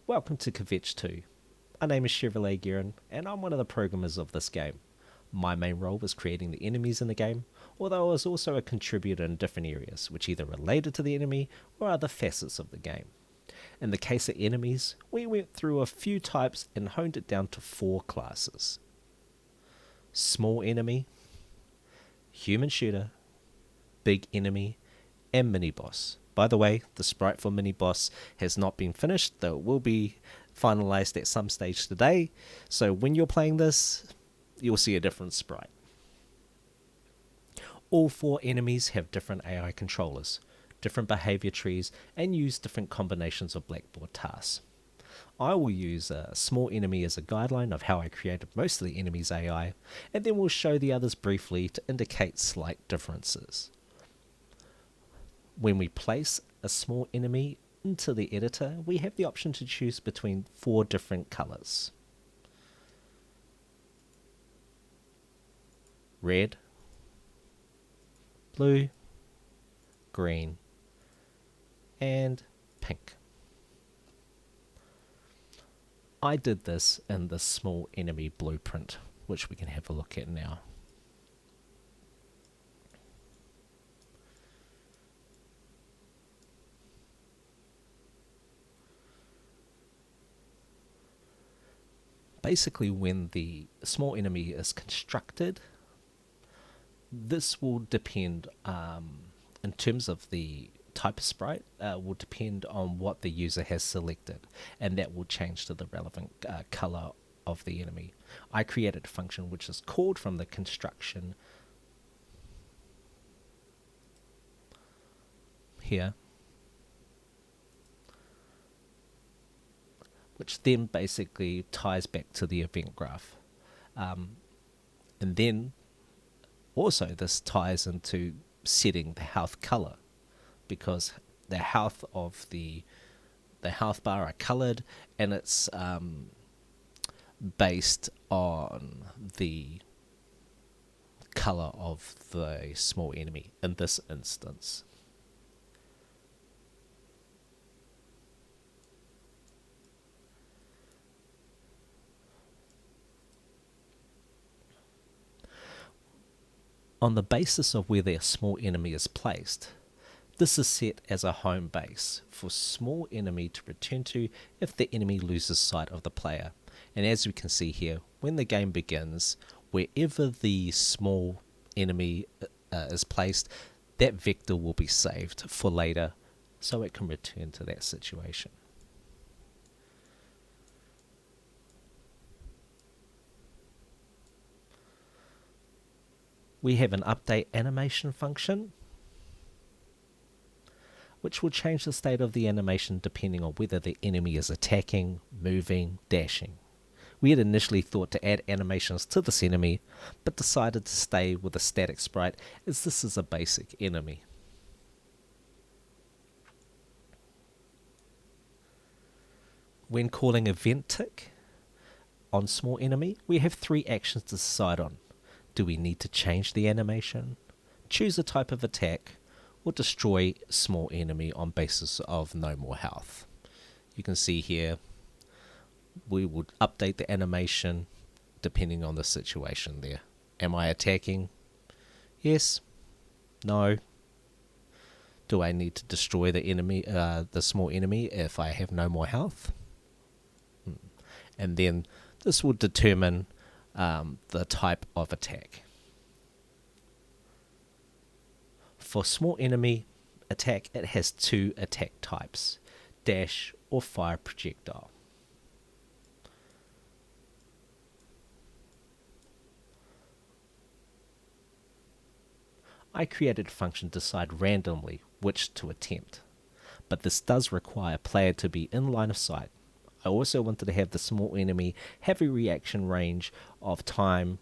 Welcome to Kvetch 2. My name is Chevrolet Guerin, and I'm one of the programmers of this game. My main role was creating the enemies in the game, although I was also a contributor in different areas, which either related to the enemy or other facets of the game. In the case of enemies, we went through a few types and honed it down to 4 classes. Small enemy, human shooter, big enemy, and mini boss. By the way, the sprite for mini boss has not been finished, though it will be finalized at some stage today. So when you're playing this, you'll see a different sprite. All 4 enemies have different AI controllers, different behavior trees, and use different combinations of blackboard tasks. I will use a small enemy as a guideline of how I created most of the enemy's AI, and then we'll show the others briefly to indicate slight differences. When we place a small enemy into the editor, we have the option to choose between 4 different colors. Red, blue, green, and pink. I did this in the small enemy blueprint, which we can have a look at now. Basically, when the small enemy is constructed, this will depend, in terms of the type of sprite, will depend on what the user has selected, and that will change to the relevant color of the enemy. I created a function which is called from the construction here, which then basically ties back to the event graph. And then also this ties into setting the health color, because the health of the health bar are colored, and it's based on the color of the small enemy in this instance. On the basis of where their small enemy is placed, this is set as a home base for small enemy to return to if the enemy loses sight of the player. And as we can see here, when the game begins, wherever the small enemy is placed, that vector will be saved for later, so it can return to that situation. We have an update animation function, which will change the state of the animation depending on whether the enemy is attacking, moving, dashing. We had initially thought to add animations to this enemy, but decided to stay with a static sprite as this is a basic enemy. When calling event tick on small enemy, we have 3 actions to decide on. Do we need to change the animation, choose a type of attack, or destroy small enemy on basis of no more health? You can see here we would update the animation depending on the situation there. Am I attacking? Yes. No. Do I need to destroy the enemy, the small enemy, if I have no more health? And then this will determine the type of attack. For small enemy attack, it has 2 attack types, dash or fire projectile. I created a function to decide randomly which to attempt, but this does require player to be in line of sight. I also wanted to have the small enemy have a reaction range of time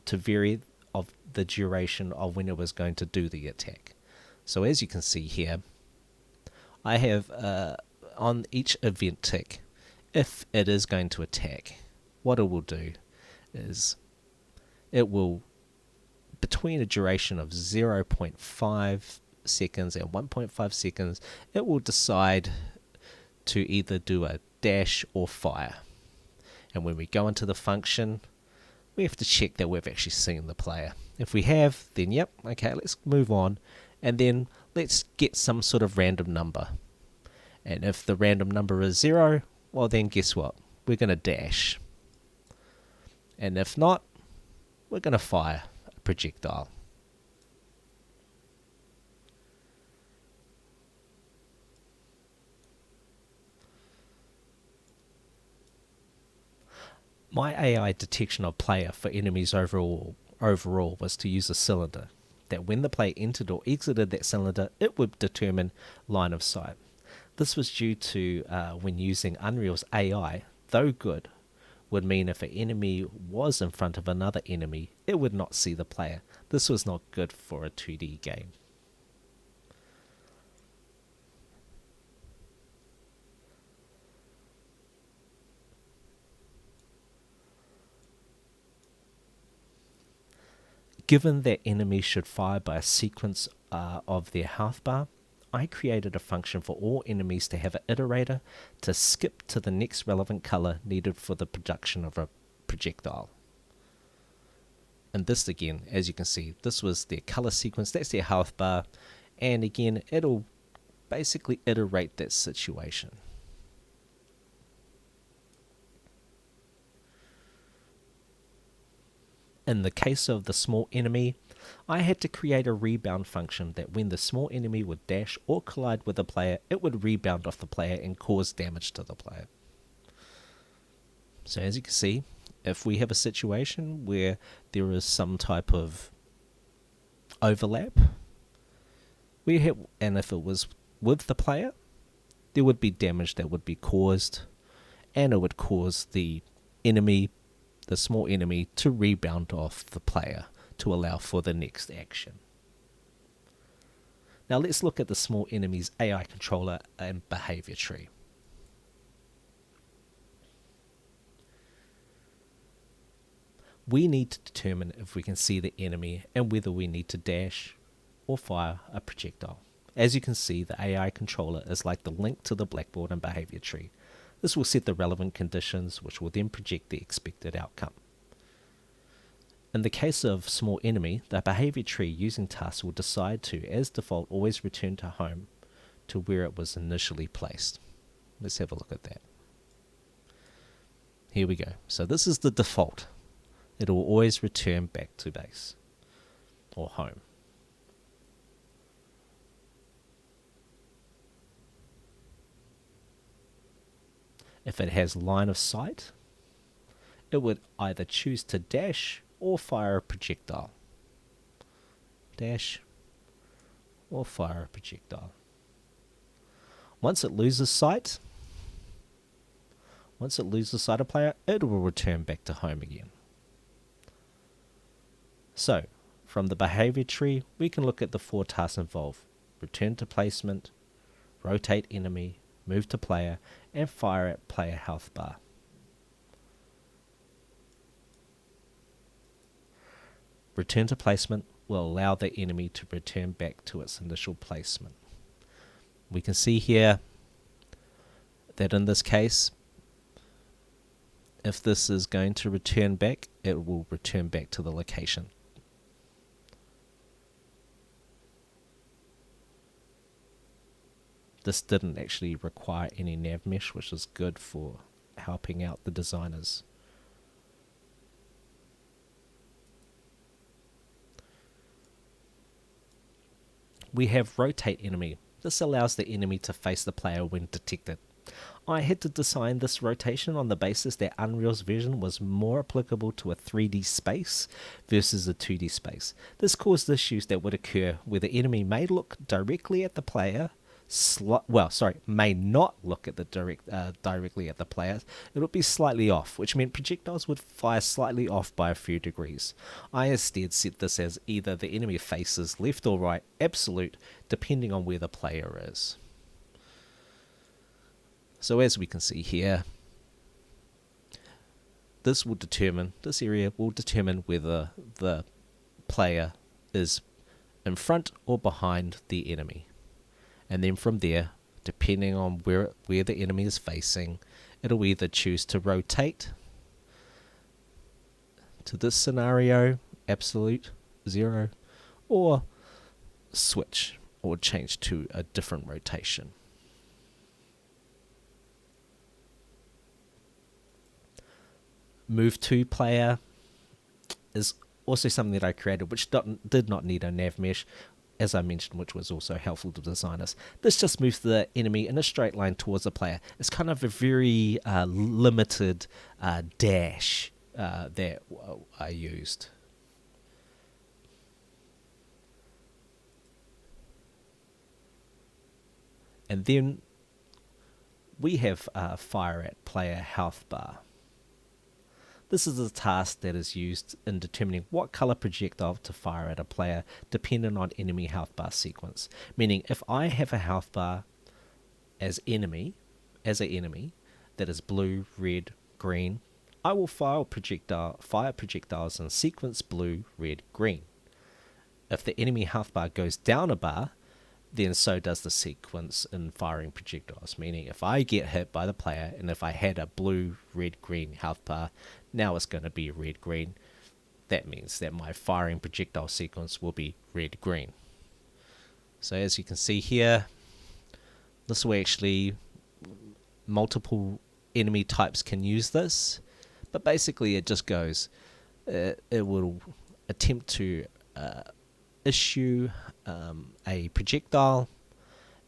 to vary of the duration of when it was going to do the attack. So as you can see here, I have on each event tick, if it is going to attack, what it will do is it will, between a duration of 0.5 seconds and 1.5 seconds, it will decide to either do a dash, or fire. And when we go into the function, we have to check that we've actually seen the player. If we have, then yep, okay, let's move on. And then let's get some sort of random number. And if the random number is 0, well then guess what? We're going to dash. And if not, we're going to fire a projectile. My AI detection of player for enemies overall was to use a cylinder, that when the player entered or exited that cylinder, it would determine line of sight. This was due to when using Unreal's AI, though good, would mean if an enemy was in front of another enemy, it would not see the player. This was not good for a 2D game. Given that enemies should fire by a sequence of their health bar, I created a function for all enemies to have an iterator to skip to the next relevant color needed for the production of a projectile. And this again, as you can see, this was their color sequence, that's their health bar, and again, it'll basically iterate that situation. In the case of the small enemy, I had to create a rebound function that when the small enemy would dash or collide with the player, it would rebound off the player and cause damage to the player. So as you can see, if we have a situation where there is some type of overlap, and if it was with the player, there would be damage that would be caused, and it would cause the small enemy to rebound off the player to allow for the next action. Now let's look at the small enemy's AI controller and behavior tree. We need to determine if we can see the enemy and whether we need to dash or fire a projectile. As you can see, the AI controller is like the link to the blackboard and behavior tree. This will set the relevant conditions, which will then project the expected outcome. In the case of small enemy, the behavior tree using tasks will decide to, as default, always return to home to where it was initially placed. Let's have a look at that. Here we go. So this is the default. It will always return back to base or home. If it has line of sight, it would either choose to dash or fire a projectile. Dash or fire a projectile. Once it loses sight of player, it will return back to home again. So, from the behavior tree, we can look at the 4 tasks involved: return to placement, rotate enemy, move to player, and fire at player health bar. Return to placement will allow the enemy to return back to its initial placement. We can see here that in this case, if this is going to return back, it will return back to the location. This didn't actually require any nav mesh, which is good for helping out the designers. We have rotate enemy. This allows the enemy to face the player when detected. I had to design this rotation on the basis that Unreal's version was more applicable to a 3D space versus a 2D space. This caused issues that would occur where the enemy may look directly at the player, may not look at directly at the player. It would be slightly off, which meant projectiles would fire slightly off by a few degrees. I instead set this as either the enemy faces left or right, absolute, depending on where the player is. So as we can see here, this area will determine whether the player is in front or behind the enemy. And then from there, depending on where the enemy is facing, it'll either choose to rotate to this scenario, absolute 0, or switch or change to a different rotation. Move to player is also something that I created, which did not need a nav mesh, as I mentioned, which was also helpful to designers. This just moves the enemy in a straight line towards the player. It's kind of a very limited dash that I used. And then we have fire at player health bar. This is a task that is used in determining what color projectile to fire at a player depending on enemy health bar sequence. Meaning if I have a health bar as an enemy that is blue, red, green, I will fire projectiles in sequence blue, red, green. If the enemy health bar goes down a bar, then so does the sequence in firing projectiles. Meaning if I get hit by the player and if I had a blue, red, green health bar, now it's going to be red, green. That means that my firing projectile sequence will be red, green. So as you can see here, this way actually multiple enemy types can use this, but basically it just goes, it will attempt to issue a projectile,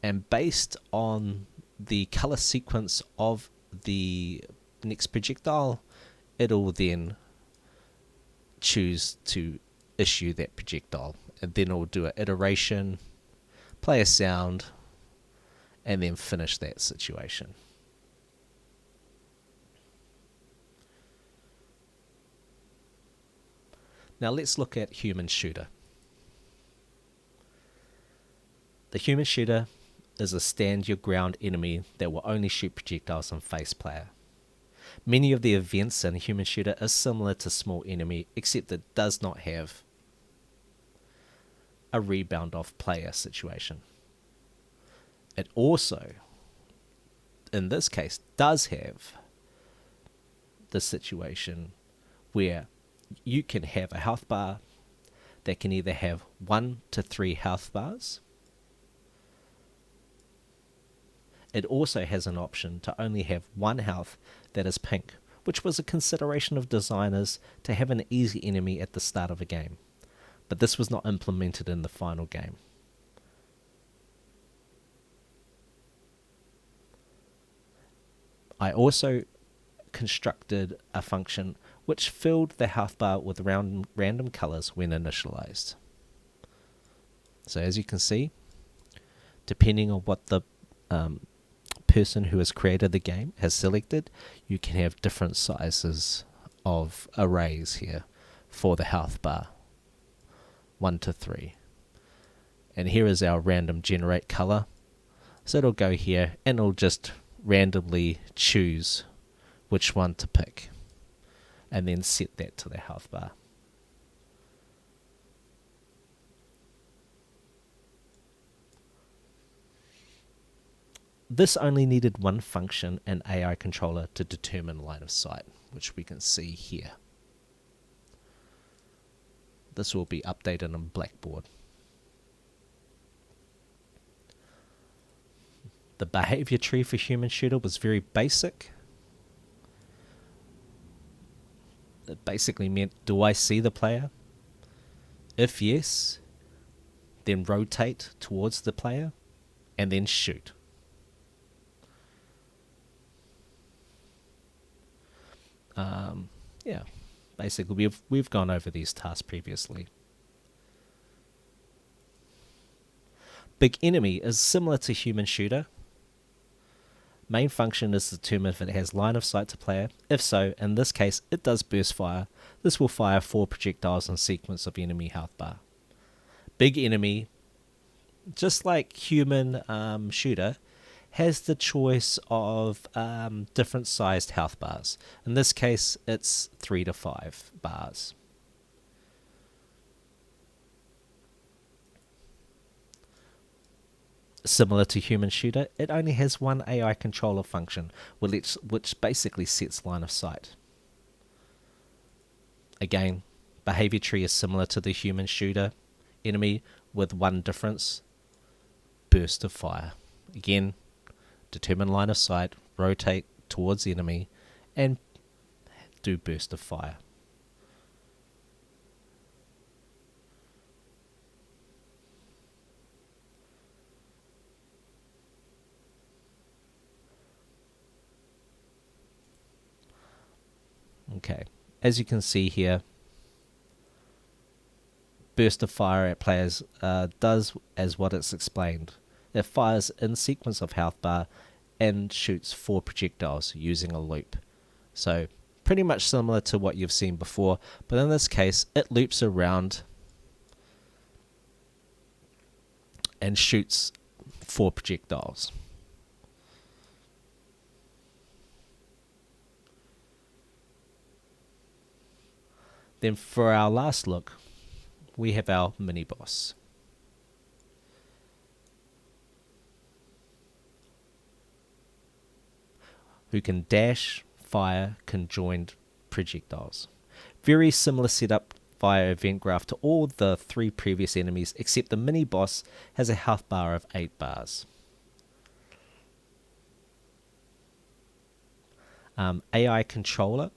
and based on the color sequence of the next projectile, it'll then choose to issue that projectile, and then it'll do an iteration, play a sound, and then finish that situation. Now let's look at human shooter. The human shooter is a stand your ground enemy that will only shoot projectiles on face player. Many of the events in human shooter are similar to small enemy, except it does not have a rebound off player situation. It also, in this case, does have the situation where you can have a health bar that can either have 1 to 3 health bars. It also has an option to only have 1 health that is pink, which was a consideration of designers to have an easy enemy at the start of a game. But this was not implemented in the final game. I also constructed a function which filled the health bar with random colors when initialized. So as you can see, depending on what the person who has created the game has selected, you can have different sizes of arrays here for the health bar, 1 to 3. And here is our random generate color. So it'll go here and it'll just randomly choose which one to pick and then set that to the health bar. This only needed one function and AI controller to determine line of sight, which we can see here. This will be updated on Blackboard. The behavior tree for human shooter was very basic. It basically meant, do I see the player? If yes, then rotate towards the player and then shoot. Yeah, basically we've gone over these tasks previously. Big enemy is similar to human shooter. Main function is to determine if it has line of sight to player. If so, in this case, it does burst fire. This will fire 4 projectiles in sequence of enemy health bar. Big enemy, just like human shooter, has the choice of different sized health bars. In this case, it's 3 to 5 bars. Similar to Human Shooter, it only has one AI controller function, which basically sets line of sight. Again, behavior tree is similar to the Human Shooter enemy with one difference: burst of fire. Again, determine line of sight, rotate towards the enemy, and do burst of fire. Okay, as you can see here, burst of fire at players does as what it's explained. It fires in sequence of health bar and shoots 4 projectiles using a loop. So pretty much similar to what you've seen before, but in this case it loops around and shoots 4 projectiles. Then for our last look, we have our mini boss. Who can dash, fire, conjoined projectiles. Very similar setup via event graph to all the 3 previous enemies, except the mini boss has a health bar of 8 bars. AI controller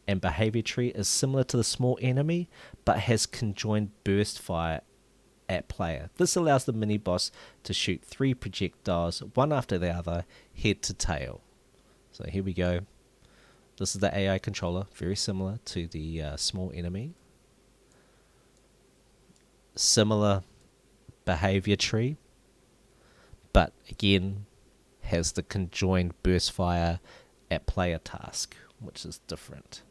and behavior tree is similar to the small enemy, but has conjoined burst fire at player. This allows the mini boss to shoot 3 projectiles, one after the other, head to tail. So here we go. This is the AI controller, very similar to the small enemy. Similar behavior tree, but again has the conjoined burst fire at player task, which is different.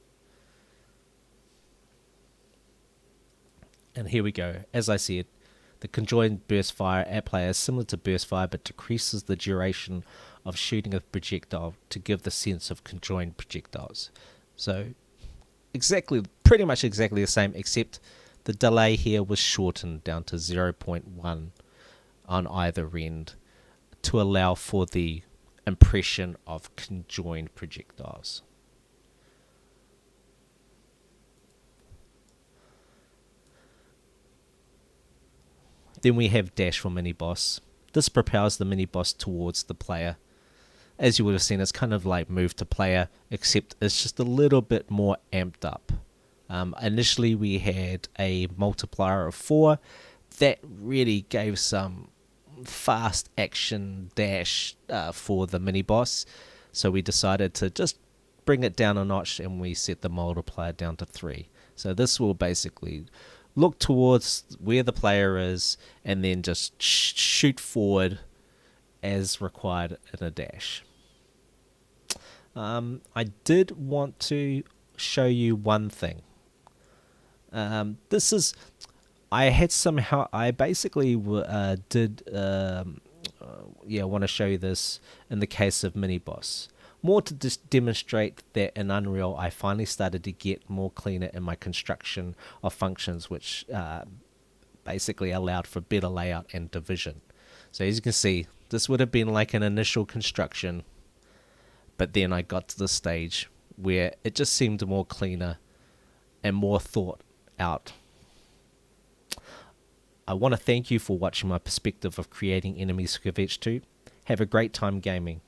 And here we go. As I said, the conjoined burst fire at player is similar to burst fire, but decreases the duration of shooting a projectile to give the sense of conjoined projectiles. So pretty much exactly the same, except the delay here was shortened down to 0.1 on either end to allow for the impression of conjoined projectiles. Then we have dash for mini boss. This propels the mini boss towards the player. As you would have seen, it's kind of like move to player, except it's just a little bit more amped up. Initially we had a multiplier of 4 that really gave some fast action dash for the mini boss, so we decided to just bring it down a notch and we set the multiplier down to 3. So this will basically look towards where the player is and then just shoot forward as required in a dash. I did want to show you one thing. I basically did want to show you this in the case of mini boss. More to just demonstrate that in Unreal I finally started to get more cleaner in my construction of functions, which basically allowed for better layout and division. So as you can see, this would have been like an initial construction, but then I got to the stage where it just seemed more cleaner and more thought out. I want to thank you for watching my perspective of creating enemies for Kvetch 2. Have a great time gaming.